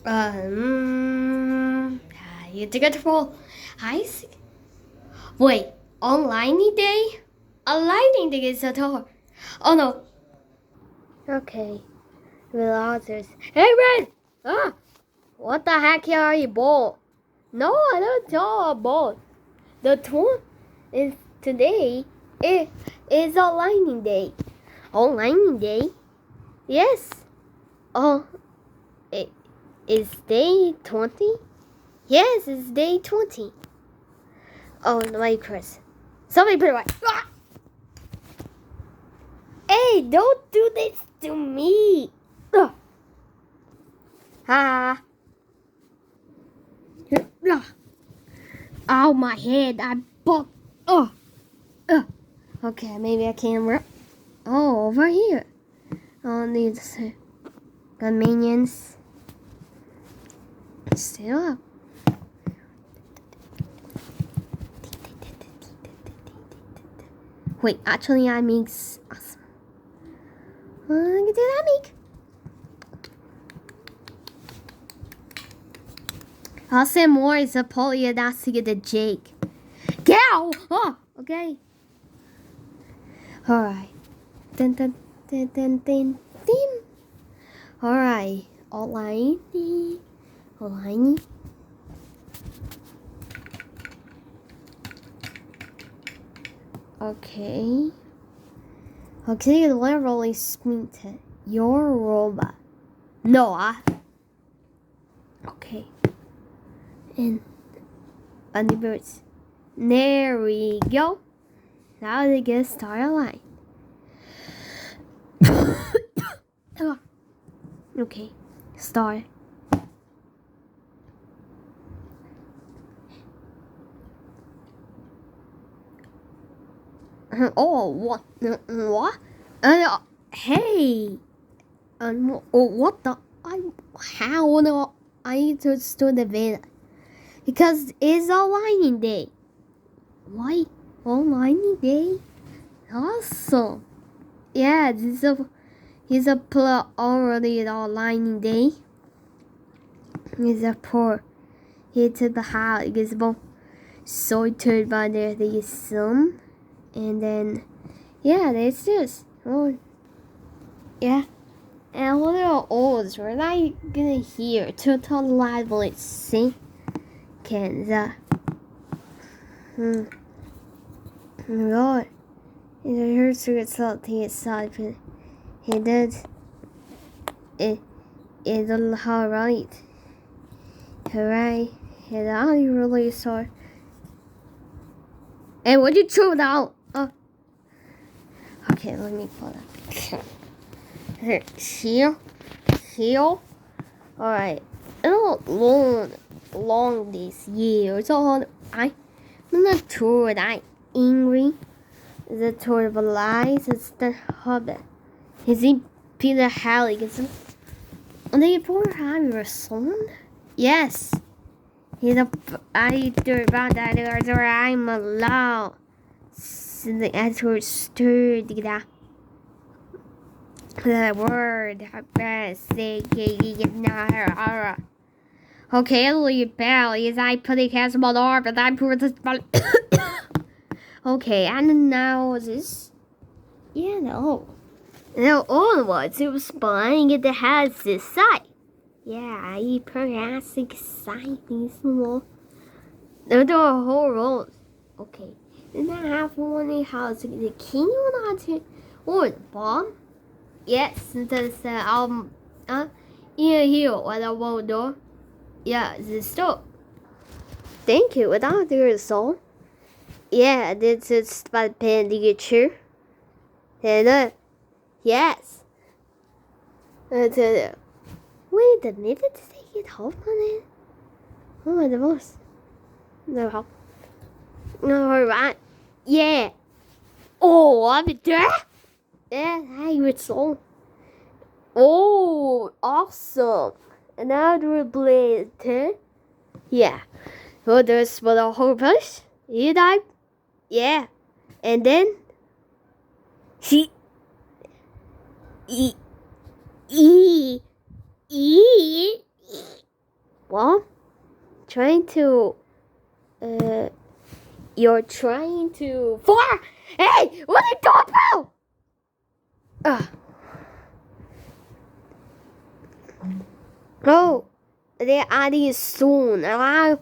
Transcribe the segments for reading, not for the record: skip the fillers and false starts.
Um, you took it for ice. Wait, online day? A lightning day is at all. Oh no. Okay. With others. Hey, Red! Ah! What the heck are you, ball? No, I don't know a ball. The tour is today. It is a lightning day. Oh, lightning day? Yes. Oh, it is day 20? Yes, it's day 20. Oh, wait, Chris. Somebody put it away. Ah! Hey, don't do this to me. Ugh. Ah. Ow, my head. I bumped. Oh. Okay, maybe I can run. Oh, over here. I'll need to say. Got minions. Still up. Wait, actually, I make awesome. I can do that, make. I'll send more as a poly that's to get the Jake. Cow! Oh, okay. Alright. Dun dun dun dun dun dun. Alright. Online. Online. Okay. Okay, literally spint it. You're a robot. No, okay. And birds. There we go. Now they get start line. Okay, start. Oh, what? What? Hey. What the? How no? I just do the video because it's a lightning day. Why? Oh, lightning day? Awesome. Yeah, he's a player already on lightning day. He's a poor. He to the house. He's both sorted by the sun. And then, yeah, there's this. Oh, yeah. And a little old, we're not gonna hear total lively seconds. Lord, it hurts to get salty inside, but he did. It's alright. Hooray. And I really sorry. Hey, what'd you throw down? Okay, let me pull that. Here. Alright. Long these years. I'm not sure that angry. The tour of lies is the hobbit. Is he Peter Halligan? And the poor Harry was son? Yes. He's a editor about that or I'm allowed. So the answer stirred that. The word okay, Louis Bell is I put a cast on off but I put this okay, and now this no all was it was spying at the has this side. Yeah, I perhaps exciting small. No, there are whole rolls. Okay. Then I have one house the king or not or the bomb. Yes, that's here what I won't do. Yeah, the store. Thank you. Without your soul. Yeah, this is by Pikachu. And yes. Wait a minute, take it home on it. Oh my divorce. No help. No, right. Yeah. Oh, I'm there. Yeah, I was so. Oh, awesome. Another blade. Yeah. So there's for the whole push. You died. Yeah. And then he to you're trying to fire. Hey, what are you talking about? Oh, they're adding soon. Allow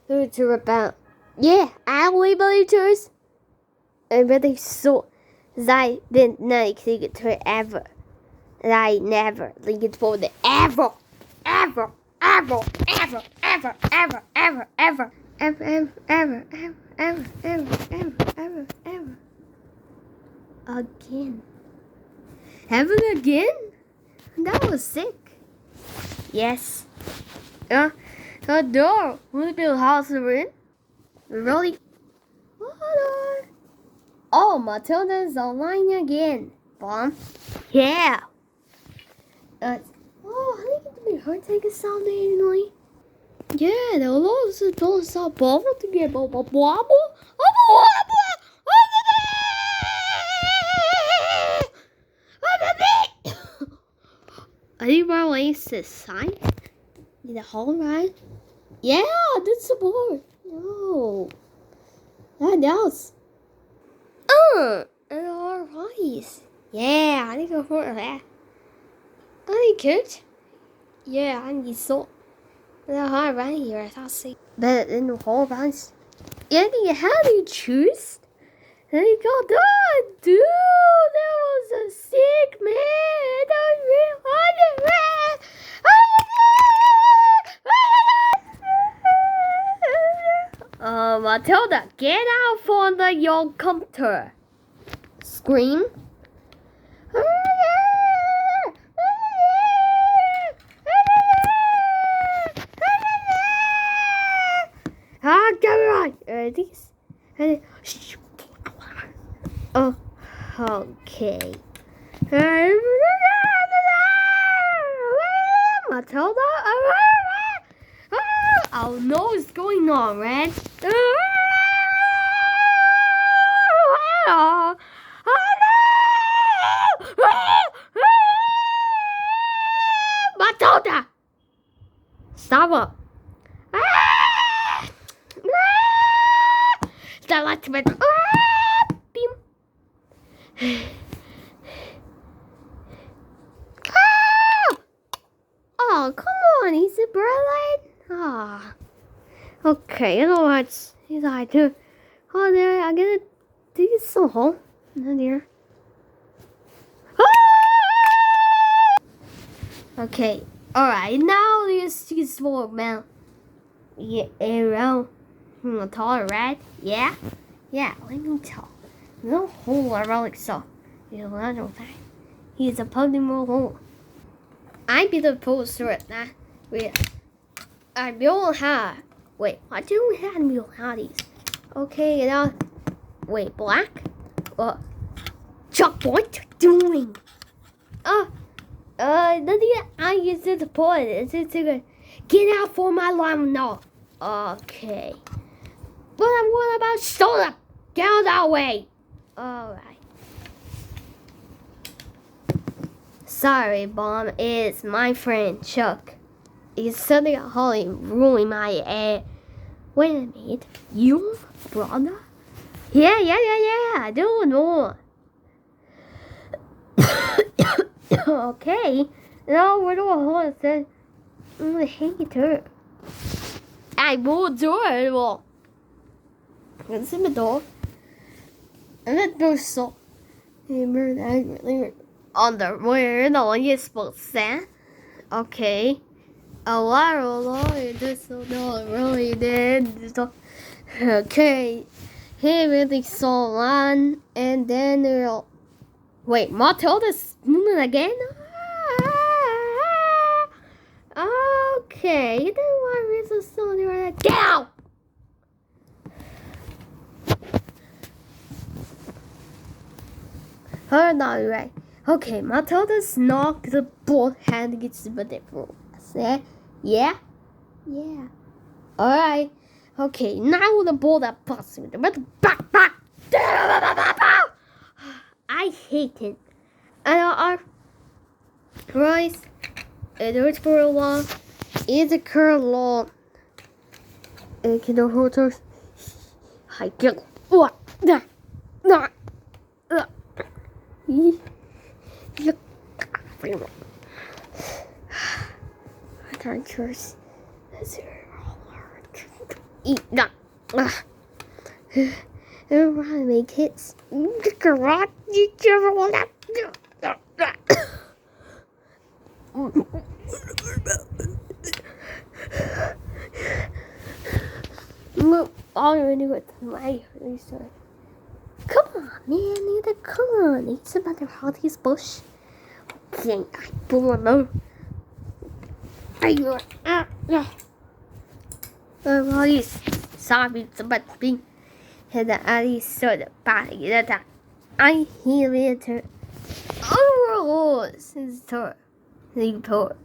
to rebel. Yeah, I believe yours. And really so I did not think it forever. I never think it for the ever. Again. Ever again? That was sick. Yes. The door will be house in. Really? What? Oh, Matilda's online again. Bomb. Yeah. I think it would be hard to take a sound anyway. Yeah, the laws don't stop bubble to get bubble. Are you going to this side? In the hall, right? Yeah, that's the board. No. That else. And our bodies. Yeah, I need to go for that. I need cooked. Yeah, I need salt. The hard right here, I thought see. But in the whole bunch. Yeah, how do you choose? There you go, dude, that was a sick man. That was really hard. Matilda, get out from your computer. Scream. These. Oh, okay. Matilda? Oh no, what's going on, Red? Matilda! Stop up. Stop like to beam. Oh, come on, he's a Berlin. Ah. Okay, you know what? He's like, oh, there, I'm gonna do some hole. No, dear. Okay, alright, now this is for man. Yeah, around. Taller, right? Yeah? Yeah, let me tell. No hole around like so. You know that. He's a Pokemon hole. I be the poster at that. Wait. I don't have. Wait, I don't have real hotties. Okay, now. Wait, black? What? Chuck, what you doing? Nothing I used to support it. It's a get out for my line now. Okay. But what about soda? Get out that way. Alright. Sorry, Bomb. It's my friend Chuck. He's suddenly Holly ruining my air. Wait a minute. You brother? Yeah. I don't know. Okay. Now we're doing a whole thing. I'm gonna hate it. I will do it. It's in the door. And that goes so. Underwear. No, you're supposed to say. Okay. A lot. This no, really did. Okay. He really saw one, and then wait, Matilda's moving again. Okay, then why is the sun right down? Her not right. Okay, Matilda's knocked the board hand gets the different. Yeah. Alright. Okay, now the ball that busts with the back. I hate it. And our price, it hurts for a while. Is a curl long. can the horses. I get what? Not. I can't curse. Eat that. Everyone make hits. Garage, you ever want that? Look, already with my research. Come on, man, come on. It's about the Hardy's bush. Okay, I don't know. Hardy's sorry, but being had the alley sort of body that I hear it. Oh, since tour. The tour.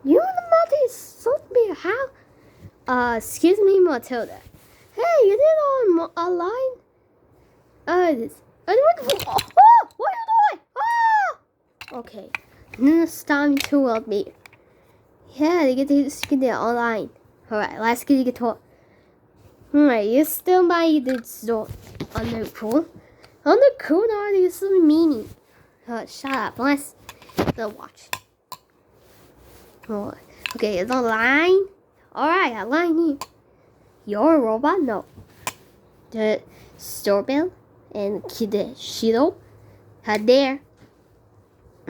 You and the mother is so be how? Excuse me, Matilda. Hey, you did on a line? What are you doing? Okay, now it's time to help me. Yeah, they get it online. Alright, let's get the tour. Alright, you still by the store. On the cool. On the cool, are you so meanie? Shut up, let's watch. Oh, okay, it's online. Alright, a line here. You're a robot? No. The store bell and Kid Shiro are there.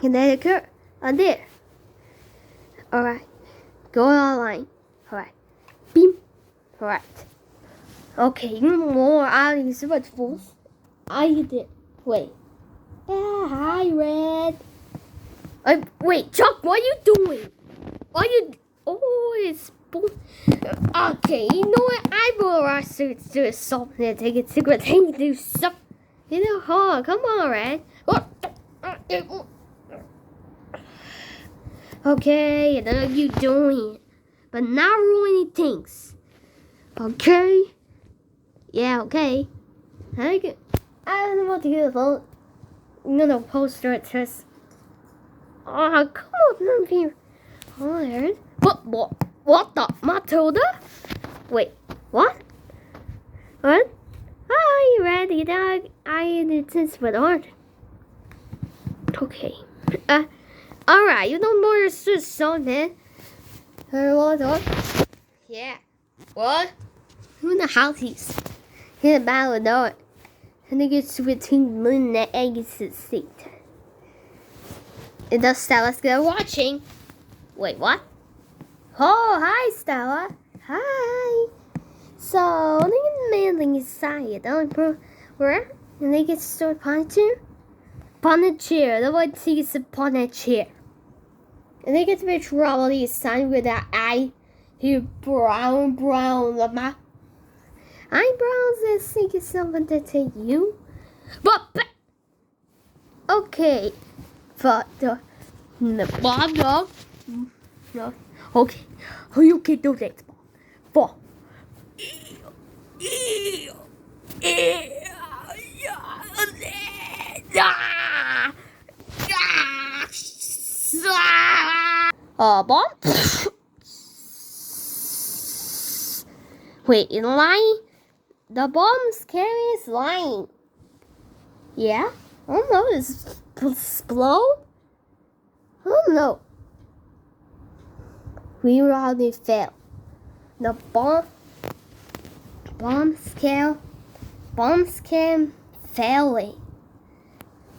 And then occur are there. Alright. Go online. Alright. Beam. Alright. Okay, more alleys but fools. I did. Wait. Yeah, hi, Red. Wait, Chuck, what are you doing? What are you... Oh, it's... Okay, you know what? I will rush to do something and take a secret thing to do something. You know, come on, Red. Okay, I know what you're doing. But not ruining things. Okay? Yeah, okay. I don't know what to do about. I'm gonna poster it says. Oh, come on, here. Oh, there. What the? Matilda? Wait, what? What? Hi, Ready Dog. I did this with art. Okay. Alright, you don't know your sister, man. What? Yeah. What? Who in the house is? In the battle of door. And they get between moon and eggs seat. And the Stella's still watching. Wait, what? Oh, hi, Stella. Hi. So, they get landing inside. Where? And they get stored upon a chair. Upon a chair. The one sees upon a chair. And they get to be trouble inside with that eye. Here, brown, Lama. Eyebrows that think it's something to take you. But okay. But no. Okay. Oh, you can do that. But bomb? Wait, in line? The bomb's carries lying. Yeah? I don't know. Is it explode? I don't know. We already failed. The bomb scale failing.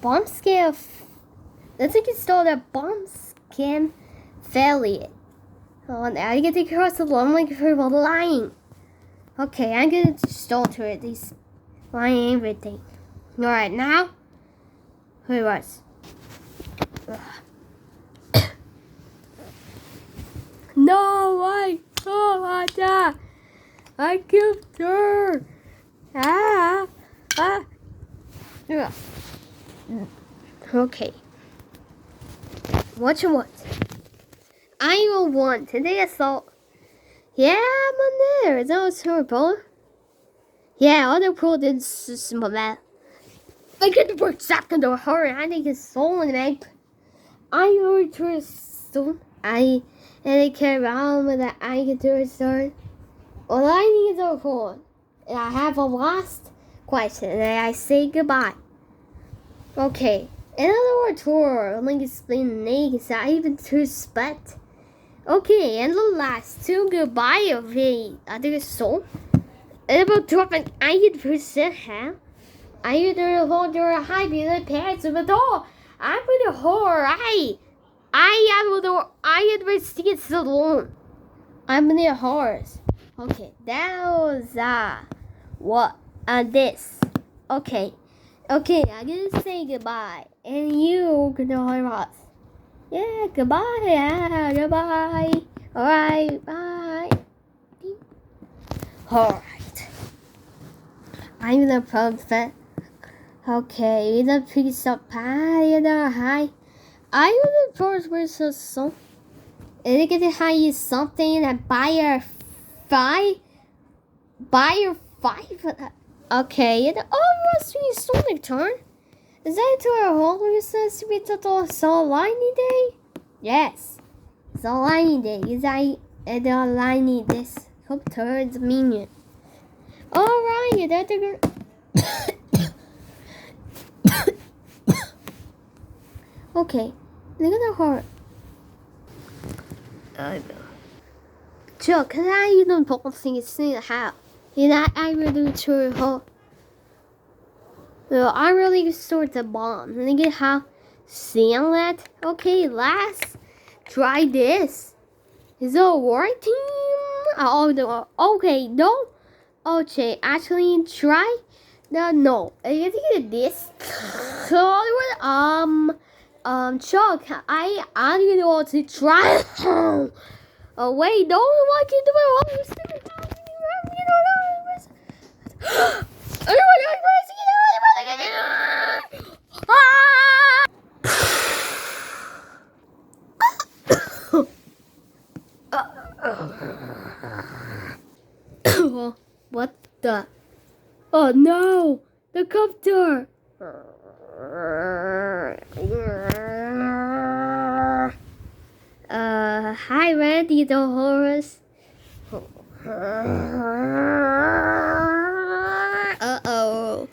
Bomb scale. Let's install the bomb scam failure. Oh, now I get to cross the line like for lying. Okay, I'm gonna install to it. These lying everything. Alright, now. Who it was? No way! Oh my god! I killed her! Okay. What you want? I will want today assault. Yeah, I'm on there. Is that terrible? Yeah, other pro did small that. I get to work second to her. I think it's stolen, man. I go to a stone. I carry around with that. I get to a stone. Well, I need a horn. And I have a last question, and I say goodbye. Okay. Another tour. Let me explain the names. I even respect. Okay, and the last two goodbye of the other soul. And about dropping 100% how? I either hold your high the pants of the door. I'm with a horror. I am with the salon. I'm in the horse. Okay, that was what this. Okay. Okay, I'm gonna say goodbye. And you can hear us. Yeah, goodbye. Yeah, goodbye. Alright, bye. Alright. I'm the prophet. Okay, the piece of pie and the high. I am the first person so. And you get to hire something and buy your five. Okay, and almost be Sonic turn. Is that to our whole says to be total Solani Day? Yes. Solani Day is I and I need this. Hope towards minion. Alright, that's a good. Okay, look at the heart. I know. Joe, can I even put things in the house? And I really sure hope. Well, I really sort the bomb. And get how seeing that. Okay, let's try this. Is it working? Oh no. Okay, no. Okay, actually try. No. I get to get this. Chuck, I'm gonna want to try. Oh wait, no, what can do What the? Oh no, the copter. Hi, Randy the horse. Uh-oh.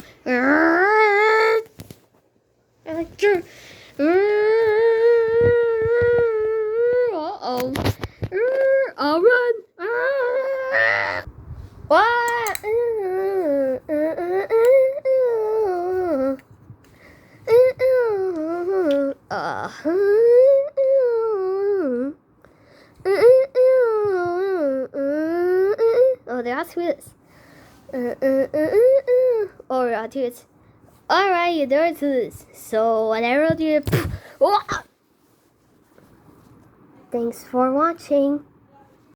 Uh-oh. I'll run. What? Oh, that's this. Oh, that's it. Alright, there's this. So, whatever you do. Thanks for watching.